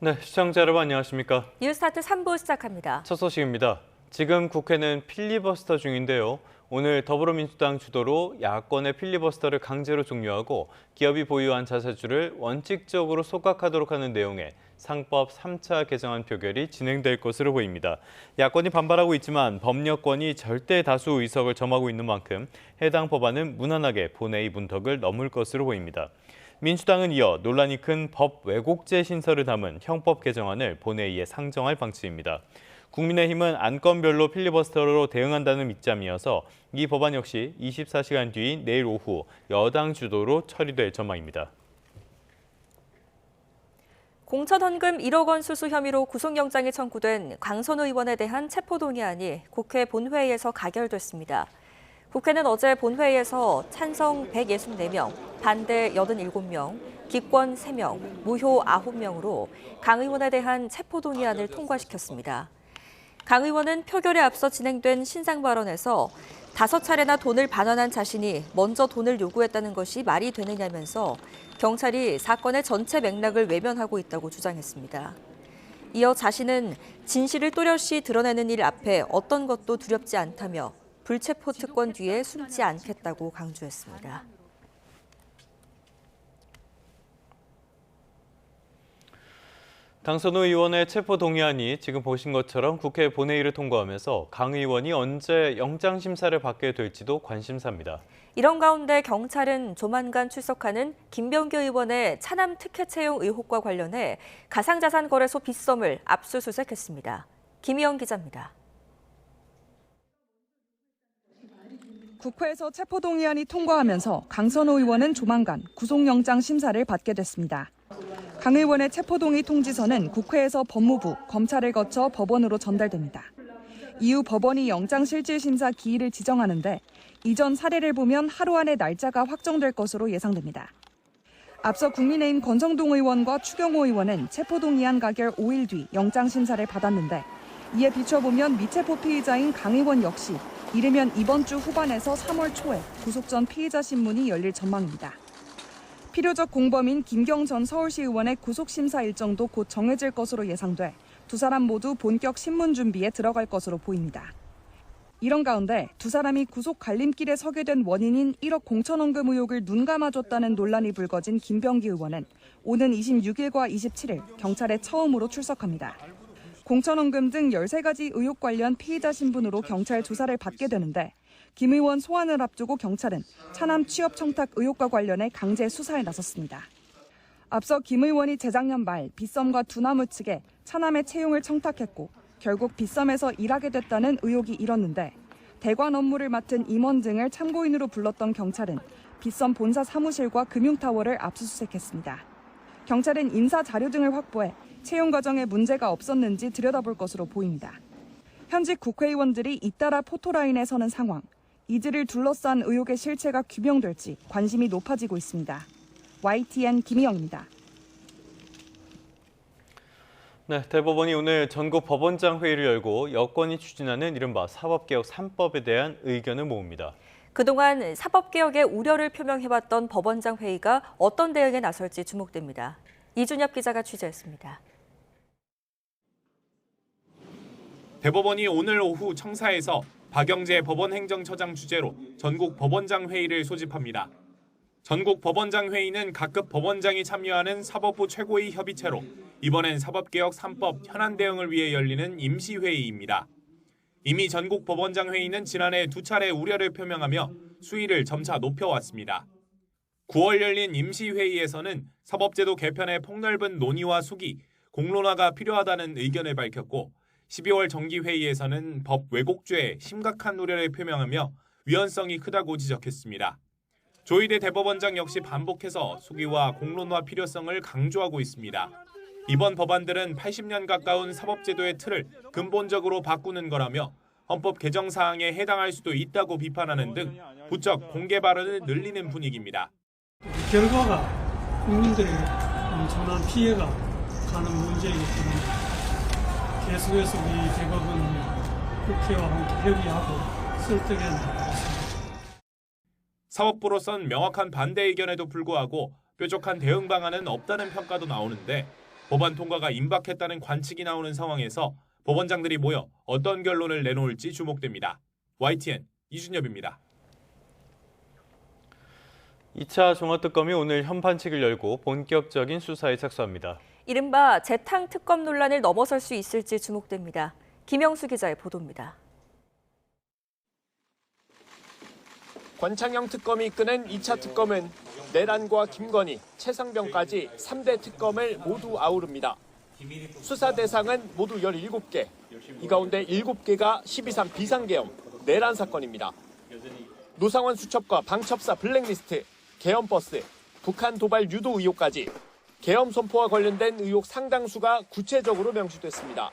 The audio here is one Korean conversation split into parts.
네, 시청자 여러분 안녕하십니까? 뉴스타트 3부 시작합니다. 첫 소식입니다. 지금 국회는 필리버스터 중인데요. 오늘 더불어민주당 주도로 야권의 필리버스터를 강제로 종료하고 기업이 보유한 자사주를 원칙적으로 소각하도록 하는 내용의 상법 3차 개정안 표결이 진행될 것으로 보입니다. 야권이 반발하고 있지만 법력권이 절대 다수 의석을 점하고 있는 만큼 해당 법안은 무난하게 본회의 문턱을 넘을 것으로 보입니다. 민주당은 이어 논란이 큰 법 왜곡죄 신설을 담은 형법 개정안을 본회의에 상정할 방침입니다. 국민의힘은 안건별로 필리버스터로 대응한다는 입장이어서 이 법안 역시 24시간 뒤인 내일 오후 여당 주도로 처리될 전망입니다. 공천헌금 1억 원 수수 혐의로 구속영장이 청구된 강선우 의원에 대한 체포동의안이 국회 본회의에서 가결됐습니다. 국회는 어제 본회의에서 찬성 164명, 반대 87명, 기권 3명, 무효 9명으로 강 의원에 대한 체포동의안을 통과시켰습니다. 강 의원은 표결에 앞서 진행된 신상 발언에서 5차례나 돈을 반환한 자신이 먼저 돈을 요구했다는 것이 말이 되느냐면서 경찰이 사건의 전체 맥락을 외면하고 있다고 주장했습니다. 이어 자신은 진실을 또렷이 드러내는 일 앞에 어떤 것도 두렵지 않다며 불체포 특권 뒤에 숨지 않겠다고 강조했습니다. 강선우 의원의 체포동의안이 지금 보신 것처럼 국회 본회의를 통과하면서 강 의원이 언제 영장심사를 받게 될지도 관심사입니다. 이런 가운데 경찰은 조만간 출석하는 김병기 의원의 차남 특혜 채용 의혹과 관련해 가상자산거래소 빗썸을 압수수색했습니다. 김희영 기자입니다. 국회에서 체포동의안이 통과하면서 강선우 의원은 조만간 구속영장 심사를 받게 됐습니다. 강 의원의 체포동의 통지서는 국회에서 법무부, 검찰을 거쳐 법원으로 전달됩니다. 이후 법원이 영장실질심사 기일을 지정하는데 이전 사례를 보면 하루 안에 날짜가 확정될 것으로 예상됩니다. 앞서 국민의힘 권성동 의원과 추경호 의원은 체포동의안 가결 5일 뒤 영장심사를 받았는데 이에 비춰보면 미체포 피의자인 강 의원 역시 이르면 이번 주 후반에서 3월 초에 구속 전 피의자 신문이 열릴 전망입니다. 필요적 공범인 김경 전 서울시 의원의 구속심사 일정도 곧 정해질 것으로 예상돼 두 사람 모두 본격 신문 준비에 들어갈 것으로 보입니다. 이런 가운데 두 사람이 구속 갈림길에 서게 된 원인인 1억 공천원금 의혹을 눈감아줬다는 논란이 불거진 김병기 의원은 오는 26일과 27일 경찰에 처음으로 출석합니다. 공천원금 등 13가지 의혹 관련 피의자 신분으로 경찰 조사를 받게 되는데 김 의원 소환을 앞두고 경찰은 차남 취업 청탁 의혹과 관련해 강제 수사에 나섰습니다. 앞서 김 의원이 재작년 말 빗썸과 두나무 측에 차남의 채용을 청탁했고 결국 빗썸에서 일하게 됐다는 의혹이 일었는데 대관 업무를 맡은 임원 등을 참고인으로 불렀던 경찰은 빗썸 본사 사무실과 금융타워를 압수수색했습니다. 경찰은 인사 자료 등을 확보해 채용 과정에 문제가 없었는지 들여다볼 것으로 보입니다. 현직 국회의원들이 잇따라 포토라인에 서는 상황, 이들을 둘러싼 의혹의 실체가 규명될지 관심이 높아지고 있습니다. YTN 김희영입니다. 네, 대법원이 오늘 전국 법원장 회의를 열고 여권이 추진하는 이른바 사법개혁 3법에 대한 의견을 모읍니다. 그동안 사법개혁에 우려를 표명해왔던 법원장 회의가 어떤 대응에 나설지 주목됩니다. 이준엽 기자가 취재했습니다. 대법원이 오늘 오후 청사에서 박영재 법원행정처장 주재로 전국 법원장 회의를 소집합니다. 전국 법원장 회의는 각급 법원장이 참여하는 사법부 최고위 협의체로 이번엔 사법개혁 3법 현안 대응을 위해 열리는 임시회의입니다. 이미 전국 법원장 회의는 지난해 2차례 우려를 표명하며 수위를 점차 높여왔습니다. 9월 열린 임시회의에서는 사법제도 개편의 폭넓은 논의와 숙의, 공론화가 필요하다는 의견을 밝혔고 12월 정기회의에서는 법 왜곡죄에 심각한 우려를 표명하며 위헌성이 크다고 지적했습니다. 조희대 대법원장 역시 반복해서 숙의와 공론화 필요성을 강조하고 있습니다. 이번 법안들은 80년 가까운 사법제도의 틀을 근본적으로 바꾸는 거라며 헌법 개정 사항에 해당할 수도 있다고 비판하는 등 부쩍 공개 발언을 늘리는 분위기입니다. 결과가 국민들에게 엄청난 피해가 가는 문제이기 때문에 계속해서 우리 대법원이 국회와 함께 협의하고 설득해 나가겠습니다. 사법부로선 명확한 반대 의견에도 불구하고 뾰족한 대응 방안은 없다는 평가도 나오는데 법안 통과가 임박했다는 관측이 나오는 상황에서 법원장들이 모여 어떤 결론을 내놓을지 주목됩니다. YTN 이준엽입니다. 2차 종합특검이 오늘 현판칙을 열고 본격적인 수사에 착수합니다. 이른바 재탕 특검 논란을 넘어설 수 있을지 주목됩니다. 김영수 기자의 보도입니다. 권창형 특검이 이끄는 2차 특검은 내란과 김건희, 최상병까지 3대 특검을 모두 아우릅니다. 수사 대상은 모두 17개. 이 가운데 7개가 12.3 비상계엄, 내란 사건입니다. 노상원 수첩과 방첩사 블랙리스트, 계엄버스, 북한 도발 유도 의혹까지 계엄 선포와 관련된 의혹 상당수가 구체적으로 명시됐습니다.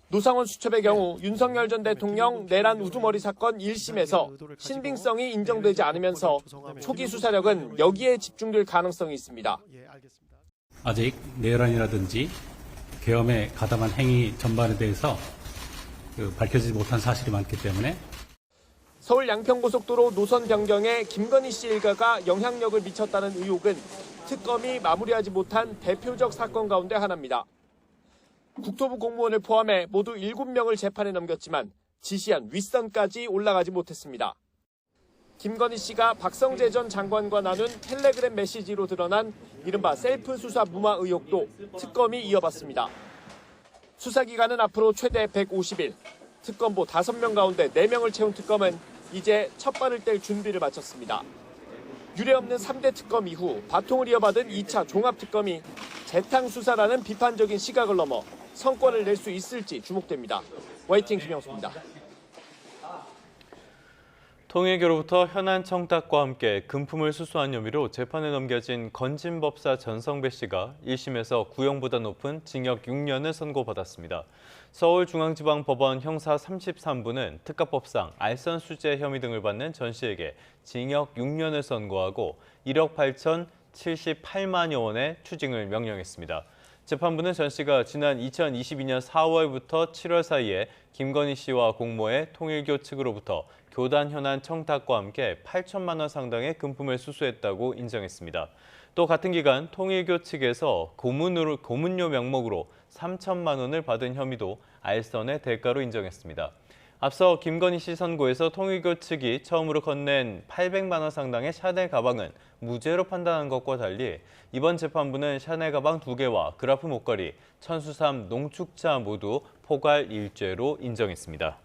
노상원 수첩의 경우 윤석열 전 대통령 내란 우두머리 사건 1심에서 신빙성이 인정되지 않으면서 초기 수사력은 여기에 집중될 가능성이 있습니다. 아직 내란이라든지 계엄에 가담한 행위 전반에 대해서 밝혀지지 못한 사실이 많기 때문에 서울 양평고속도로 노선 변경에 김건희 씨 일가가 영향력을 미쳤다는 의혹은 특검이 마무리하지 못한 대표적 사건 가운데 하나입니다. 국토부 공무원을 포함해 모두 7명을 재판에 넘겼지만 지시한 윗선까지 올라가지 못했습니다. 김건희 씨가 박성재 전 장관과 나눈 텔레그램 메시지로 드러난 이른바 셀프 수사 무마 의혹도 특검이 이어봤습니다. 수사기간은 앞으로 최대 150일, 특검보 5명 가운데 4명을 채운 특검은 이제 첫 발을 뗄 준비를 마쳤습니다. 유례없는 3대 특검 이후 바통을 이어받은 2차 종합특검이 재탕 수사라는 비판적인 시각을 넘어 성과를 낼 수 있을지 주목됩니다. YTN 김영수입니다. 통일교로부터 현안 청탁과 함께 금품을 수수한 혐의로 재판에 넘겨진 건진법사 전성배 씨가 1심에서 구형보다 높은 징역 6년을 선고받았습니다. 서울중앙지방법원 형사 33부는 특가법상 알선수재 혐의 등을 받는 전 씨에게 징역 6년을 선고하고 1억 8,078만여 원의 추징을 명령했습니다. 재판부는 전 씨가 지난 2022년 4월부터 7월 사이에 김건희 씨와 공모해 통일교 측으로부터 교단 현안 청탁과 함께 8천만 원 상당의 금품을 수수했다고 인정했습니다. 또 같은 기간 통일교 측에서 고문료 명목으로 3천만 원을 받은 혐의도 알선의 대가로 인정했습니다. 앞서 김건희 씨 선고에서 통일교 측이 처음으로 건넨 800만 원 상당의 샤넬 가방은 무죄로 판단한 것과 달리 이번 재판부는 샤넬 가방 2개와 그라프 목걸이, 천수삼 농축자 모두 포괄 일죄로 인정했습니다.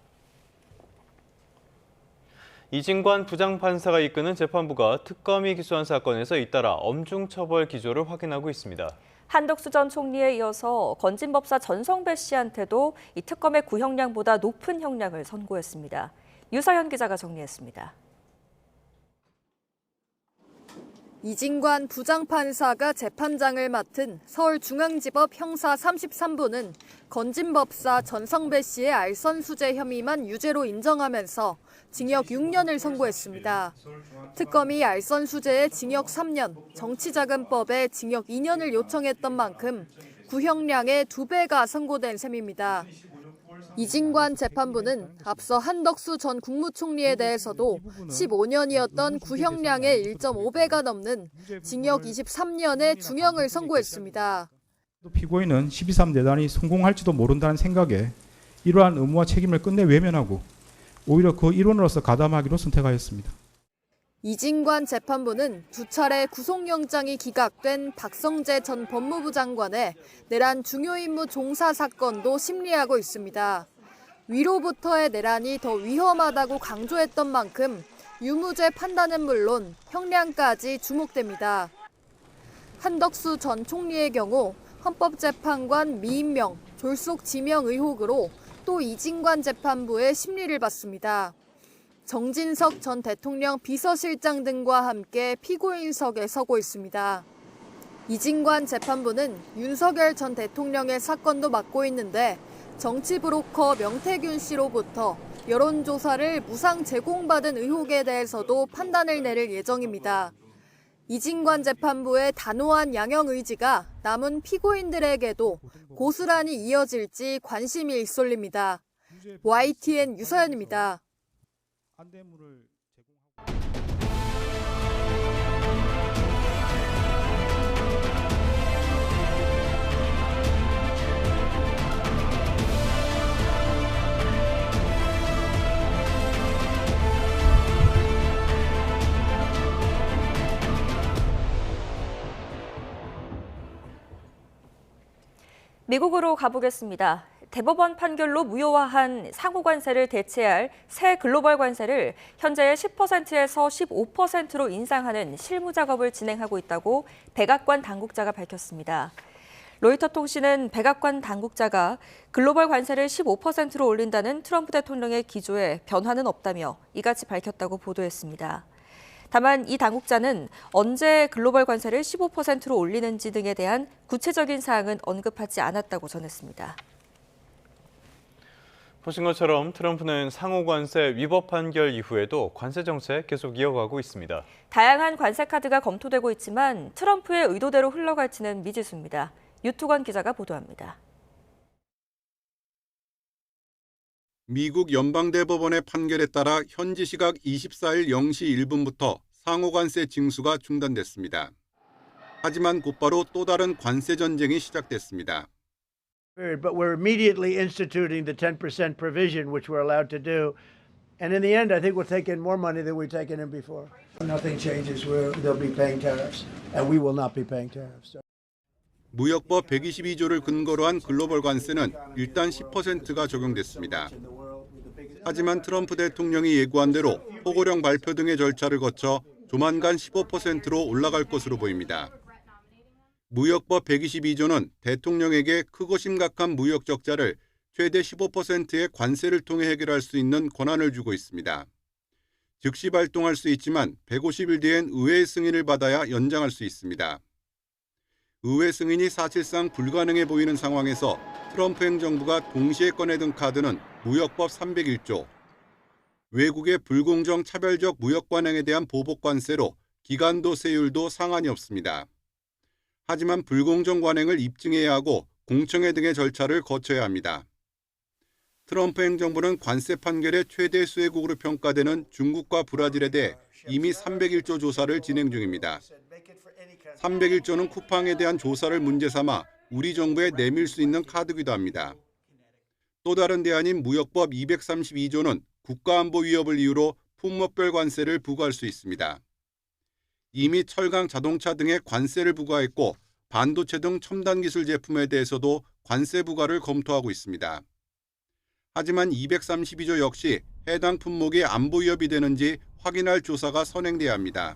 이진관 부장판사가 이끄는 재판부가 특검이 기소한 사건에서 잇따라 엄중 처벌 기조를 확인하고 있습니다. 한덕수 전 총리에 이어서 건진법사 전성배 씨한테도 이 특검의 구형량보다 높은 형량을 선고했습니다. 유서현 기자가 정리했습니다. 이진관 부장판사가 재판장을 맡은 서울중앙지법 형사 33부는 건진법사 전성배 씨의 알선수재 혐의만 유죄로 인정하면서 징역 6년을 선고했습니다. 특검이 알선수재에 징역 3년, 정치자금법에 징역 2년을 요청했던 만큼 구형량의 2배가 선고된 셈입니다. 이진관 재판부는 앞서 한덕수 전 국무총리에 대해서도 15년이었던 구형량의 1.5배가 넘는 징역 23년의 중형을 선고했습니다. 피고인은 12.3 내란이 성공할지도 모른다는 생각에 이러한 의무와 책임을 끝내 외면하고 오히려 그 일원으로서 가담하기로 선택하였습니다. 이진관 재판부는 2차례 구속영장이 기각된 박성재 전 법무부 장관의 내란 중요임무 종사 사건도 심리하고 있습니다. 위로부터의 내란이 더 위험하다고 강조했던 만큼 유무죄 판단은 물론 형량까지 주목됩니다. 한덕수 전 총리의 경우 헌법재판관 미임명, 졸속 지명 의혹으로 또 이진관 재판부의 심리를 받습니다. 정진석 전 대통령 비서실장 등과 함께 피고인석에 서고 있습니다. 이진관 재판부는 윤석열 전 대통령의 사건도 맡고 있는데 정치 브로커 명태균 씨로부터 여론조사를 무상 제공받은 의혹에 대해서도 판단을 내릴 예정입니다. 이진관 재판부의 단호한 양형 의지가 남은 피고인들에게도 고스란히 이어질지 관심이 쏠립니다. YTN 유서연입니다. 미국으로 가보겠습니다. 대법원 판결로 무효화한 상호 관세를 대체할 새 글로벌 관세를 현재의 10%에서 15%로 인상하는 실무 작업을 진행하고 있다고 백악관 당국자가 밝혔습니다. 로이터 통신은 백악관 당국자가 글로벌 관세를 15%로 올린다는 트럼프 대통령의 기조에 변화는 없다며 이같이 밝혔다고 보도했습니다. 다만 이 당국자는 언제 글로벌 관세를 15%로 올리는지 등에 대한 구체적인 사항은 언급하지 않았다고 전했습니다. 보신 것처럼 트럼프는 상호 관세 위법 판결 이후에도 관세 정책 계속 이어가고 있습니다. 다양한 관세 카드가 검토되고 있지만 트럼프의 의도대로 흘러갈지는 미지수입니다. 유투건 기자가 보도합니다. 미국 연방대법원의 판결에 따라 현지 시각 24일 0시 1분부터 상호관세 징수가 중단됐습니다. 하지만 곧바로 또 다른 관세 전쟁이 시작됐습니다. But we're immediately instituting the 10% provision, which we're allowed to do. And in the end, I think we'll take in more money than we've taken in before. Nothing changes. They'll be paying tariffs, and we will not be paying tariffs. 무역법 122조를 근거로 한 글로벌 관세는 일단 10%가 적용됐습니다. 하지만 트럼프 대통령이 예고한 대로 포고령 발표 등의 절차를 거쳐 조만간 15%로 올라갈 것으로 보입니다. 무역법 122조는 대통령에게 크고 심각한 무역 적자를 최대 15%의 관세를 통해 해결할 수 있는 권한을 주고 있습니다. 즉시 발동할 수 있지만 150일 뒤엔 의회의 승인을 받아야 연장할 수 있습니다. 의회 승인이 사실상 불가능해 보이는 상황에서 트럼프 행정부가 동시에 꺼내든 카드는 무역법 301조, 외국의 불공정 차별적 무역 관행에 대한 보복 관세로 기간도 세율도 상한이 없습니다. 하지만 불공정 관행을 입증해야 하고 공청회 등의 절차를 거쳐야 합니다. 트럼프 행정부는 관세 판결의 최대 수혜국으로 평가되는 중국과 브라질에 대해 이미 301조 조사를 진행 중입니다. 301조는 쿠팡에 대한 조사를 문제 삼아 우리 정부에 내밀 수 있는 카드기도 합니다. 또 다른 대안인 무역법 232조는 국가안보 위협을 이유로 품목별 관세를 부과할 수 있습니다. 이미 철강, 자동차 등에 관세를 부과했고 반도체 등 첨단 기술 제품에 대해서도 관세 부과를 검토하고 있습니다. 하지만 232조 역시 해당 품목이 안보 위협이 되는지 확인할 조사가 선행돼야 합니다.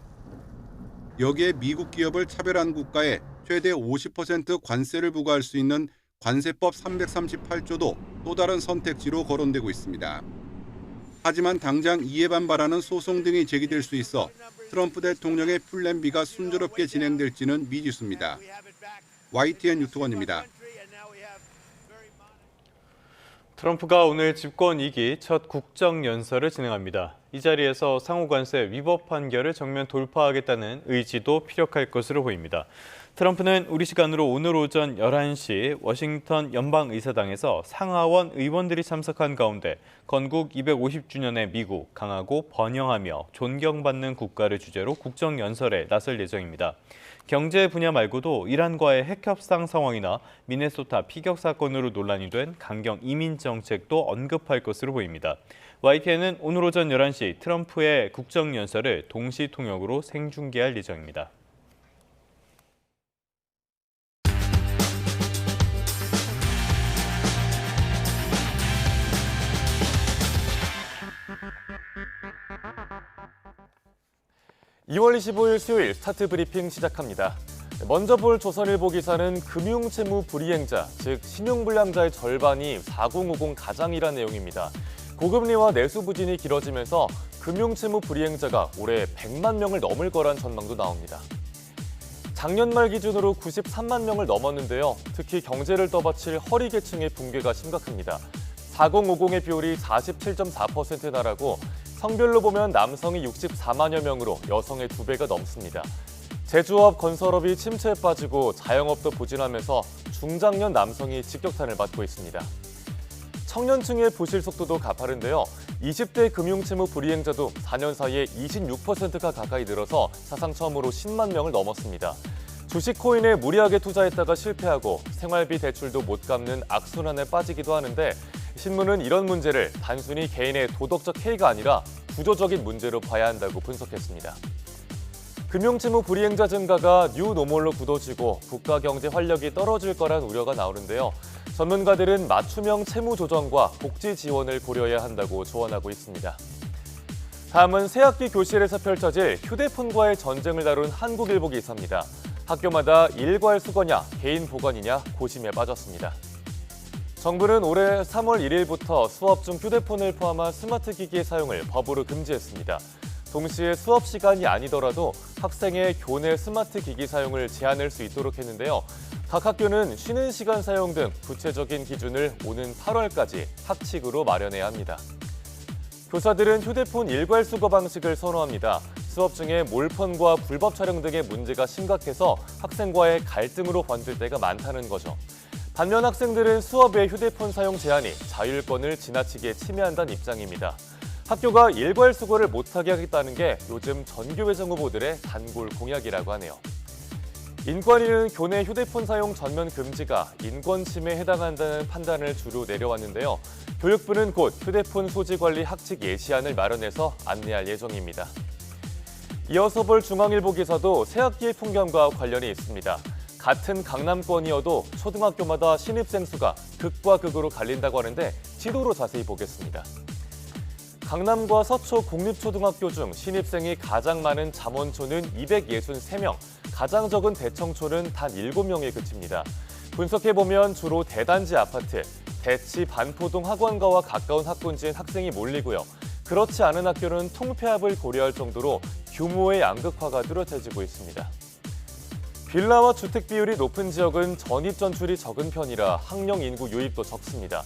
여기에 미국 기업을 차별한 국가에 최대 50% 관세를 부과할 수 있는 관세법 338조도 또 다른 선택지로 거론되고 있습니다. 하지만 당장 이에 반발하는 소송 등이 제기될 수 있어 트럼프 대통령의 플랜 B가 순조롭게 진행될지는 미지수입니다. YTN 유튜건입니다. 트럼프가 오늘 집권 2기 첫 국정연설을 진행합니다. 이 자리에서 상호관세 위법 판결을 정면 돌파하겠다는 의지도 피력할 것으로 보입니다. 트럼프는 우리 시간으로 오늘 오전 11시 워싱턴 연방의사당에서 상하원 의원들이 참석한 가운데 건국 250주년의 미국, 강하고 번영하며 존경받는 국가를 주제로 국정연설에 나설 예정입니다. 경제 분야 말고도 이란과의 핵협상 상황이나 미네소타 피격 사건으로 논란이 된 강경 이민 정책도 언급할 것으로 보입니다. YTN은 오늘 오전 11시 트럼프의 국정연설을 동시 통역으로 생중계할 예정입니다. (2월 25일) 수요일 스타트 브리핑 시작합니다. 먼저 볼 조선일보 기사는 금융채무 불이행자, 즉 신용불량자의 절반이 4050 가장이라는 내용입니다. 고금리와 내수 부진이 길어지면서 금융채무 불이행자가 올해 100만 명을 넘을 거란 전망도 나옵니다. 작년 말 기준으로 93만 명을 넘었는데요. 특히 경제를 떠받칠 허리 계층의 붕괴가 심각합니다. 4050의 비율이 47.4%에 달하고 성별로 보면 남성이 64만여 명으로 여성의 2배가 넘습니다. 제조업, 건설업이 침체에 빠지고 자영업도 부진하면서 중장년 남성이 직격탄을 맞고 있습니다. 청년층의 부실 속도도 가파른데요. 20대 금융채무 불이행자도 4년 사이에 26%가 가까이 늘어서 사상 처음으로 10만 명을 넘었습니다. 주식 코인에 무리하게 투자했다가 실패하고 생활비 대출도 못 갚는 악순환에 빠지기도 하는데 신문은 이런 문제를 단순히 개인의 도덕적 해이가 아니라 구조적인 문제로 봐야 한다고 분석했습니다. 금융채무 불이행자 증가가 뉴노멀로 굳어지고 국가 경제 활력이 떨어질 거란 우려가 나오는데요. 전문가들은 맞춤형 채무 조정과 복지 지원을 고려해야 한다고 조언하고 있습니다. 다음은 새학기 교실에서 펼쳐질 휴대폰과의 전쟁을 다룬 한국일보 기사입니다. 학교마다 일괄 수거냐, 개인 보관이냐 고심에 빠졌습니다. 정부는 올해 3월 1일부터 수업 중 휴대폰을 포함한 스마트 기기의 사용을 법으로 금지했습니다. 동시에 수업 시간이 아니더라도 학생의 교내 스마트 기기 사용을 제한할 수 있도록 했는데요. 각 학교는 쉬는 시간 사용 등 구체적인 기준을 오는 8월까지 학칙으로 마련해야 합니다. 교사들은 휴대폰 일괄 수거 방식을 선호합니다. 수업 중에 몰폰과 불법 촬영 등의 문제가 심각해서 학생과의 갈등으로 번질 때가 많다는 거죠. 반면 학생들은 수업의 휴대폰 사용 제한이 자율권을 지나치게 침해한다는 입장입니다. 학교가 일괄 수거를 못하게 하겠다는 게 요즘 전교회장 후보들의 단골 공약이라고 하네요. 인권위는 교내 휴대폰 사용 전면 금지가 인권 침해에 해당한다는 판단을 주로 내려왔는데요. 교육부는 곧 휴대폰 소지 관리 학칙 예시안을 마련해서 안내할 예정입니다. 이어서 볼 중앙일보 기사도 새학기의 풍경과 관련이 있습니다. 같은 강남권이어도 초등학교마다 신입생 수가 극과 극으로 갈린다고 하는데 지도로 자세히 보겠습니다. 강남과 서초 공립초등학교 중 신입생이 가장 많은 잠원초는 263명, 가장 적은 대청초는 단 7명에 그칩니다. 분석해보면 주로 대단지 아파트, 대치 반포동 학원가와 가까운 학군지엔 학생이 몰리고요. 그렇지 않은 학교는 통폐합을 고려할 정도로 규모의 양극화가 뚜렷해지고 있습니다. 빌라와 주택 비율이 높은 지역은 전입 전출이 적은 편이라 학령 인구 유입도 적습니다.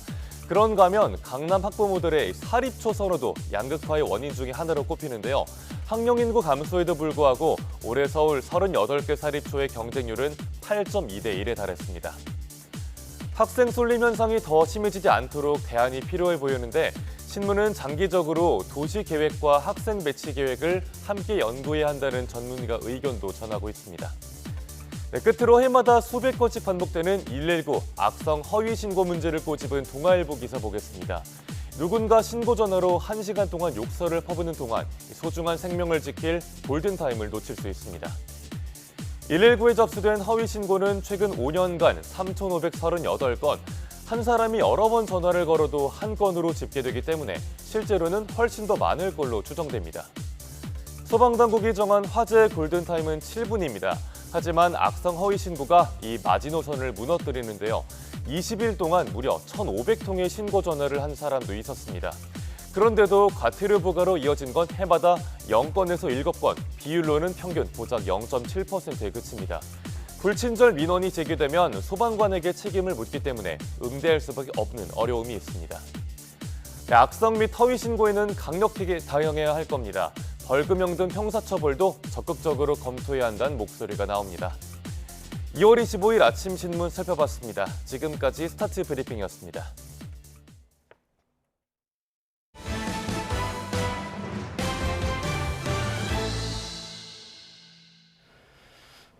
그런가 하면 강남 학부모들의 사립초 선호도 양극화의 원인 중에 하나로 꼽히는데요. 학령 인구 감소에도 불구하고 올해 서울 38개 사립초의 경쟁률은 8.2대 1에 달했습니다. 학생 쏠림 현상이 더 심해지지 않도록 대안이 필요해 보이는데 신문은 장기적으로 도시 계획과 학생 배치 계획을 함께 연구해야 한다는 전문가 의견도 전하고 있습니다. 네, 끝으로 해마다 수백 건씩 반복되는 119 악성 허위 신고 문제를 꼬집은 동아일보 기사 보겠습니다. 누군가 신고 전화로 1시간 동안 욕설을 퍼붓는 동안 소중한 생명을 지킬 골든타임을 놓칠 수 있습니다. 119에 접수된 허위 신고는 최근 5년간 3,538건, 한 사람이 여러 번 전화를 걸어도 한 건으로 집계되기 때문에 실제로는 훨씬 더 많을 걸로 추정됩니다. 소방당국이 정한 화제의 골든타임은 7분입니다. 하지만 악성 허위 신고가 이 마지노선을 무너뜨리는데요. 20일 동안 무려 1,500통의 신고 전화를 한 사람도 있었습니다. 그런데도 과태료 부과로 이어진 건 해마다 0건에서 7건, 비율로는 평균 고작 0.7%에 그칩니다. 불친절 민원이 제기되면 소방관에게 책임을 묻기 때문에 응대할 수밖에 없는 어려움이 있습니다. 네, 악성 및 허위 신고에는 강력하게 대응해야 할 겁니다. 벌금형 등 형사처벌도 적극적으로 검토해야 한다는 목소리가 나옵니다. 2월 25일 아침 신문 살펴봤습니다. 지금까지 스타트 브리핑이었습니다.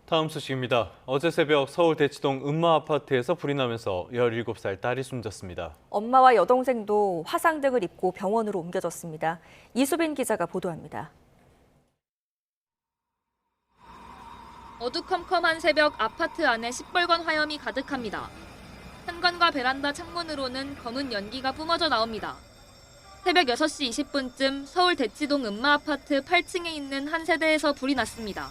다음 소식입니다. 어제 새벽 서울 대치동 음마 아파트에서 불이 나면서 17살 딸이 숨졌습니다. 엄마와 여동생도 화상 등을 입고 병원으로 옮겨졌습니다. 이수빈 기자가 보도합니다. 어두컴컴한 새벽 아파트 안에 시뻘건 화염이 가득합니다. 현관과 베란다 창문으로는 검은 연기가 뿜어져 나옵니다. 새벽 6시 20분쯤 서울 대치동 음마 아파트 8층에 있는 한 세대에서 불이 났습니다.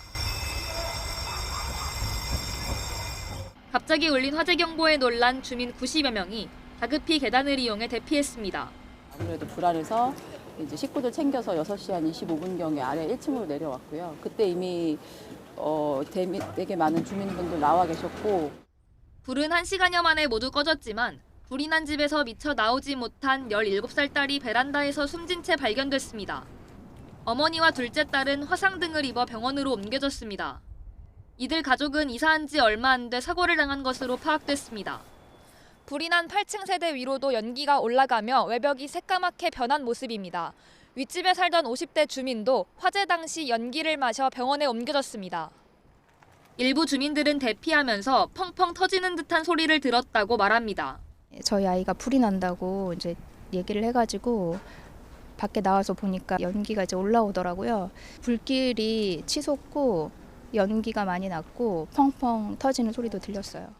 갑자기 울린 화재 경보에 놀란 주민 90여 명이 다급히 계단을 이용해 대피했습니다. 아무래도 불안해서 이제 식구들 챙겨서 6시 한 25분경에 아래 1층으로 내려왔고요. 그때 이미 되게 많은 주민분들 나와 계셨고. 불은 1시간여 만에 모두 꺼졌지만 불이 난 집에서 미처 나오지 못한 17살 딸이 베란다에서 숨진 채 발견됐습니다. 어머니와 둘째 딸은 화상 등을 입어 병원으로 옮겨졌습니다. 이들 가족은 이사한 지 얼마 안 돼 사고를 당한 것으로 파악됐습니다. 불이 난 8층 세대 위로도 연기가 올라가며 외벽이 새까맣게 변한 모습입니다. 윗집에 살던 50대 주민도 화재 당시 연기를 마셔 병원에 옮겨졌습니다. 일부 주민들은 대피하면서 펑펑 터지는 듯한 소리를 들었다고 말합니다. 저희 아이가 불이 난다고 이제 얘기를 해가지고 밖에 나와서 보니까 연기가 이제 올라오더라고요. 불길이 치솟고 연기가 많이 났고 펑펑 터지는 소리도 들렸어요.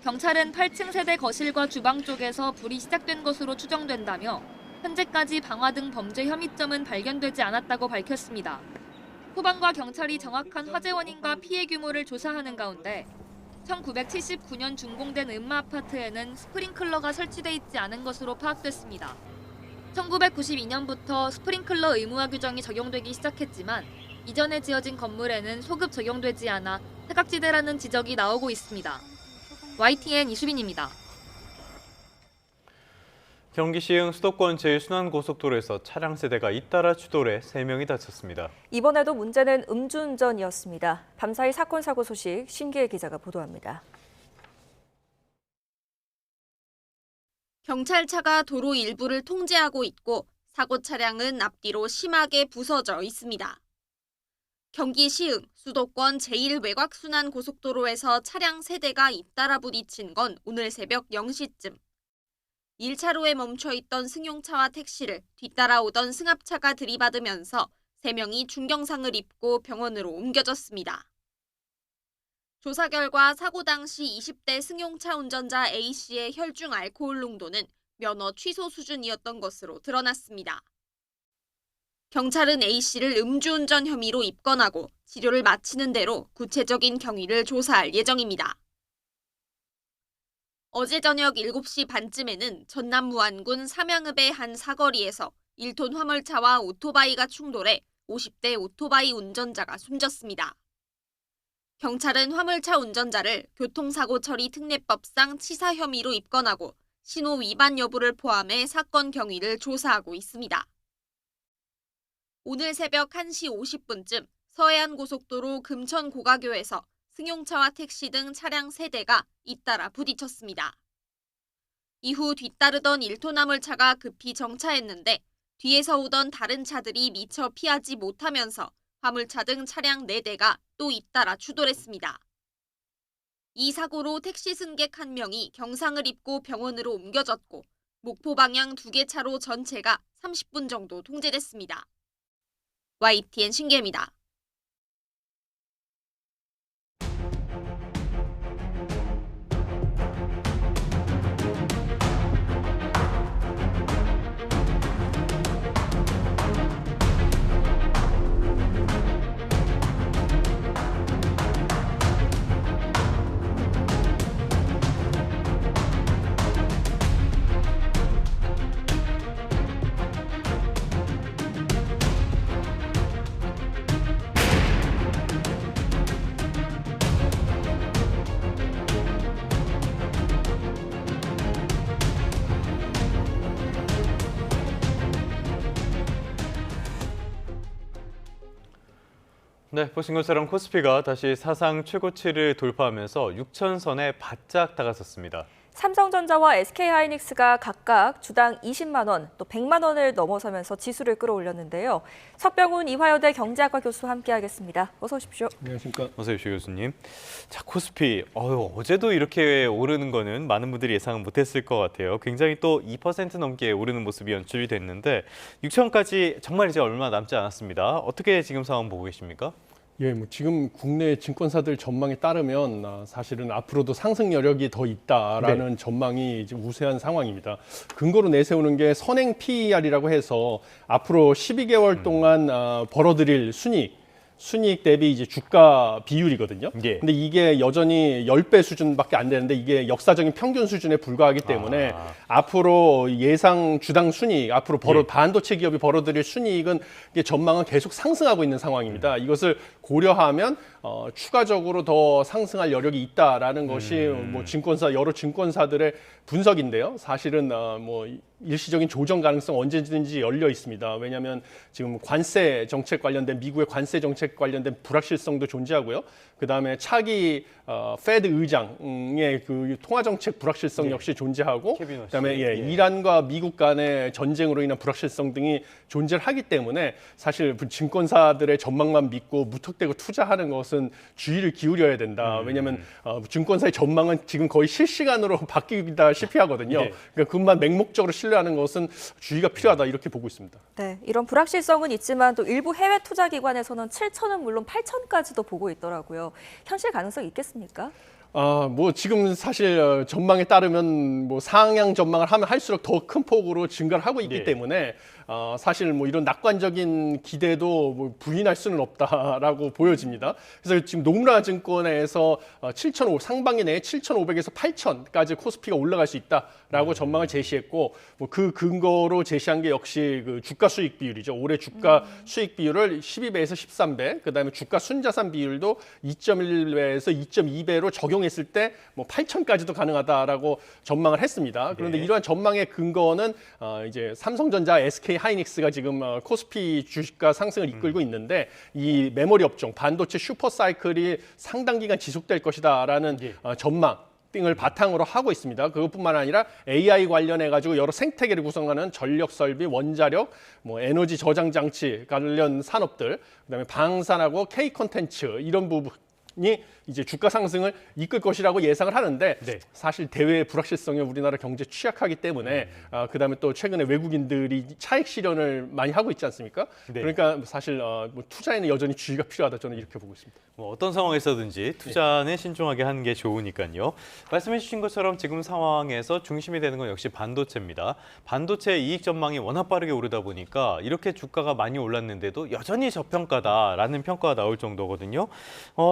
경찰은 8층 세대 거실과 주방 쪽에서 불이 시작된 것으로 추정된다며 현재까지 방화 등 범죄 혐의점은 발견되지 않았다고 밝혔습니다. 소방과 경찰이 정확한 화재 원인과 피해 규모를 조사하는 가운데 1979년 준공된 음마 아파트에는 스프링클러가 설치돼 있지 않은 것으로 파악됐습니다. 1992년부터 스프링클러 의무화 규정이 적용되기 시작했지만 이전에 지어진 건물에는 소급 적용되지 않아 사각지대라는 지적이 나오고 있습니다. YTN 이수빈입니다. 경기 시흥 수도권 제1순환고속도로에서 차량 세대가 잇따라 추돌해 3명이 다쳤습니다. 이번에도 문제는 음주운전이었습니다. 밤사이 사건 사고 소식 신기혜 기자가 보도합니다. 경찰차가 도로 일부를 통제하고 있고 사고 차량은 앞뒤로 심하게 부서져 있습니다. 경기 시흥 수도권 제1외곽순환고속도로에서 차량 3대가 잇따라 부딪힌 건 오늘 새벽 0시쯤. 1차로에 멈춰있던 승용차와 택시를 뒤따라오던 승합차가 들이받으면서 3명이 중경상을 입고 병원으로 옮겨졌습니다. 조사 결과 사고 당시 20대 승용차 운전자 A씨의 혈중 알코올 농도는 면허 취소 수준이었던 것으로 드러났습니다. 경찰은 A씨를 음주운전 혐의로 입건하고 치료를 마치는 대로 구체적인 경위를 조사할 예정입니다. 어제 저녁 7시 반쯤에는 전남 무안군 삼양읍의 한 사거리에서 1톤 화물차와 오토바이가 충돌해 50대 오토바이 운전자가 숨졌습니다. 경찰은 화물차 운전자를 교통사고 처리 특례법상 치사 혐의로 입건하고 신호 위반 여부를 포함해 사건 경위를 조사하고 있습니다. 오늘 새벽 1시 50분쯤 서해안고속도로 금천고가교에서 승용차와 택시 등 차량 3대가 잇따라 부딪혔습니다. 이후 뒤따르던 1톤 화물차가 급히 정차했는데 뒤에서 오던 다른 차들이 미처 피하지 못하면서 화물차 등 차량 4대가 또 잇따라 추돌했습니다. 이 사고로 택시 승객 1명이 경상을 입고 병원으로 옮겨졌고 목포 방향 2개 차로 전체가 30분 정도 통제됐습니다. YTN 신기혜입니다. 네, 보신 것처럼 코스피가 다시 사상 최고치를 돌파하면서 6,000선에 바짝 다가섰습니다. 삼성전자와 SK하이닉스가 각각 주당 20만 원, 또 100만 원을 넘어서면서 지수를 끌어올렸는데요. 석병훈 이화여대 경제학과 교수와 함께하겠습니다. 어서 오십시오. 안녕하십니까. 어서 오십시오, 교수님. 자, 코스피. 어제도 이렇게 오르는 거는 많은 분들이 예상은 못했을 것 같아요. 굉장히 또 2% 넘게 오르는 모습이 연출이 됐는데 6천까지 정말 이제 얼마 남지 않았습니다. 어떻게 지금 상황 보고 계십니까? 예, 지금 국내 증권사들 전망에 따르면 사실은 앞으로도 상승 여력이 더 있다라는 전망이 이제 우세한 상황입니다. 근거로 내세우는 게 선행 PER이라고 해서 앞으로 12개월 동안 벌어들일 순이익 대비 이제 주가 비율이거든요. 근데 이게 여전히 10배 수준밖에 안 되는데 이게 역사적인 평균 수준에 불과하기 때문에 앞으로 예상 주당 순이익, 앞으로 반도체 기업이 벌어들일 순이익은 이게 전망은 계속 상승하고 있는 상황입니다. 이것을 고려하면 추가적으로 더 상승할 여력이 있다라는 것이 여러 증권사들의 분석인데요. 사실은 일시적인 조정 가능성 언제든지 열려 있습니다. 왜냐하면 지금 관세 정책 관련된 미국의 관세 정책 정책 관련된 불확실성도 존재하고요. 그다음에 차기 페드 의장의 그 통화 정책 불확실성 역시 존재하고, 그다음에 이란과 미국 간의 전쟁으로 인한 불확실성 등이 존재를 하기 때문에 사실 증권사들의 전망만 믿고 무턱대고 투자하는 것은 주의를 기울여야 된다. 왜냐하면 증권사의 전망은 지금 거의 실시간으로 바뀌다시피 하거든요. 그러니까 그것만 맹목적으로 신뢰하는 것은 주의가 필요하다 이렇게 보고 있습니다. 네, 이런 불확실성은 있지만 또 일부 해외 투자 기관에서는 7천은 물론 8천까지도 보고 있더라고요. 현실 가능성 있겠습니까? 뭐 지금 사실 전망에 따르면 뭐 상향 전망을 하면 할수록 더 큰 폭으로 증가를 하고 있기 때문에 사실 뭐 이런 낙관적인 기대도 뭐 부인할 수는 없다라고 보여집니다. 그래서 지금 노무라 증권에서 7,500 상반기 내에 7,500에서 8,000까지 코스피가 올라갈 수 있다라고 전망을 제시했고, 뭐 그 근거로 제시한 게 역시 그 주가 수익 비율이죠. 올해 주가 수익 비율을 12배에서 13배, 그다음에 주가 순자산 비율도 2.1배에서 2.2배로 적용했을 때 뭐 8,000까지도 가능하다라고 전망을 했습니다. 그런데 이러한 전망의 근거는 이제 삼성전자, SK 하이닉스가 지금 코스피 주식가 상승을 이끌고 있는데, 이 메모리 업종, 반도체 슈퍼 사이클이 상당 기간 지속될 것이다라는 전망 등을 바탕으로 하고 있습니다. 그것뿐만 아니라 AI 관련해 가지고 여러 생태계를 구성하는 전력 설비, 원자력, 뭐 에너지 저장 장치 관련 산업들, 그다음에 방산하고 K 콘텐츠 이런 부분이 이제 주가 상승을 이끌 것이라고 예상을 하는데, 사실 대외 불확실성에 우리나라 경제 취약하기 때문에 그다음에 또 최근에 외국인들이 차익 실현을 많이 하고 있지 않습니까? 그러니까 사실 뭐 투자에는 여전히 주의가 필요하다, 저는 이렇게 보고 있습니다. 뭐 어떤 상황에서든지 투자는 신중하게 하는 게 좋으니까요. 말씀해 주신 것처럼 지금 상황에서 중심이 되는 건 역시 반도체입니다. 반도체 이익 전망이 워낙 빠르게 오르다 보니까 이렇게 주가가 많이 올랐는데도 여전히 저평가다라는 평가가 나올 정도거든요.